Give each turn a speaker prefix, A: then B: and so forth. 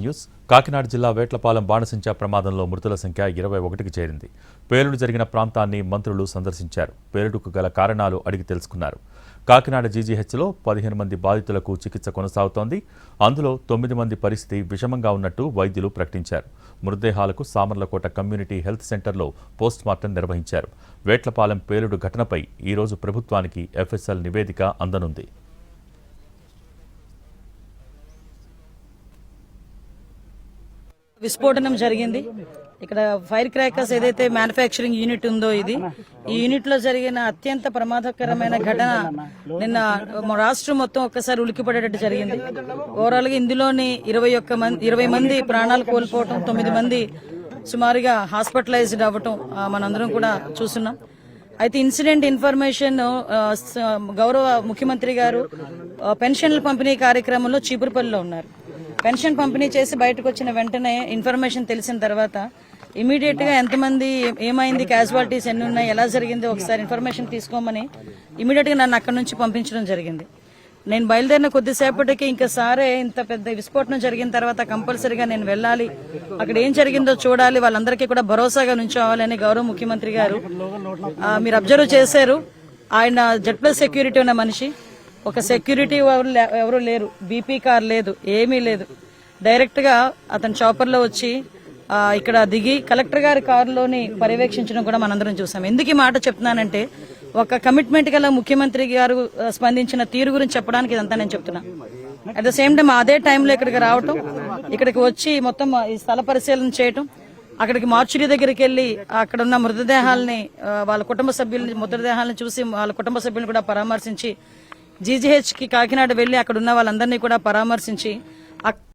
A: News Kakinada జిల్లా వేట్లపాలెం బాణసించా ప్రమాదంలో మృతుల సంఖ్య 21కి చేరింది. పేలుడు జరిగిన ప్రాంతాన్ని మంత్రులు సందర్శించారు. పేలుడుకు గల కారణాలు అడిగి తెలుసుకున్నారు. కాకినాడ జీజీహెచ్లో 15 మంది బాధితులకు చికిత్స కొనసాగుతోంది. అందులో 9 మంది పరిస్థితి విషమంగా ఉన్నట్టు వైద్యులు ప్రకటించారు. మృతదేహాలకు సామర్లకోట కమ్యూనిటీ హెల్త్ సెంటర్లో పోస్టుమార్టం నిర్వహించారు. వేట్లపాలెం పేలుడు ఘటనపై ఈరోజు ప్రభుత్వానికి ఎఫ్ఎస్ఎల్ నివేదిక అందనుంది.
B: విస్ఫోటనం జరిగింది. ఇక్కడ ఫైర్ క్రాకర్స్ ఏదైతే మ్యానుఫ్యాక్చరింగ్ యూనిట్ ఉందో ఈ యూనిట్ లో జరిగిన అత్యంత ప్రమాదకరమైన ఘటన నిన్న రాష్ట్రం మొత్తం ఒక్కసారి ఉలిక్కిపడేటట్టు జరిగింది. ఓవరాల్ గా ఇందులోని 20 మంది ప్రాణాలు కోల్పోవటం, 9 మంది సుమారుగా హాస్పిటలైజ్డ్ అవ్వటం మనందరం కూడా చూస్తున్నాం. అయితే ఇన్సిడెంట్ ఇన్ఫర్మేషన్ గౌరవ ముఖ్యమంత్రి గారు పెన్షన్ల పంపిణీ కార్యక్రమంలో చీపురుపల్లిలో ఉన్నారు. పెన్షన్ పంపిణీ చేసి బయటకు వచ్చిన వెంటనే ఇన్ఫర్మేషన్ తెలిసిన తర్వాత ఇమీడియట్ గా ఎంతమంది, ఏమైంది, క్యాజువాలిటీస్ ఎన్ని ఉన్నాయి, ఎలా జరిగింది ఒకసారి ఇన్ఫర్మేషన్ తీసుకోమని ఇమీడియట్ గా నన్ను అక్కడి నుంచి పంపించడం జరిగింది. నేను బయలుదేరిన కొద్దిసేపటికి ఇంకా సారే ఇంత పెద్ద విస్ఫోటనం జరిగిన తర్వాత కంపల్సరీగా నేను వెళ్ళాలి, అక్కడ ఏం జరిగిందో చూడాలి, వాళ్ళందరికీ కూడా భరోసాగా నుంచోవాలని గౌరవ ముఖ్యమంత్రి గారు మీరు అబ్జర్వ్ చేశారు. ఆయన Z+ సెక్యూరిటీ ఉన్న మనిషి, ఒక సెక్యూరిటీ ఎవరు లేరు, బీపీ కార్ లేదు, ఏమీ లేదు. డైరెక్ట్ గా అతను చాపర్లో వచ్చి ఇక్కడ దిగి కలెక్టర్ గారి కారులోని పర్యవేక్షించడం కూడా మనందరం చూసాం. ఎందుకు ఈ మాట చెప్తున్నానంటే ఒక కమిట్మెంట్ గల ముఖ్యమంత్రి గారు స్పందించిన తీరు గురించి చెప్పడానికి ఇదంతా నేను చెప్తున్నా. అట్ ద సేమ్ టైం అదే టైంలో ఇక్కడికి రావటం, ఇక్కడికి వచ్చి మొత్తం ఈ స్థల పరిశీలన చేయటం, అక్కడికి మార్చురీ దగ్గరికి వెళ్లి అక్కడ ఉన్న మృతదేహాలని, వాళ్ళ కుటుంబ సభ్యులని మృతదేహాలను చూసి వాళ్ళ కుటుంబ సభ్యులను కూడా పరామర్శించి, జీజీహెచ్ కి కాకినాడ వెళ్లి అక్కడ ఉన్న వాళ్ళందరినీ కూడా పరామర్శించి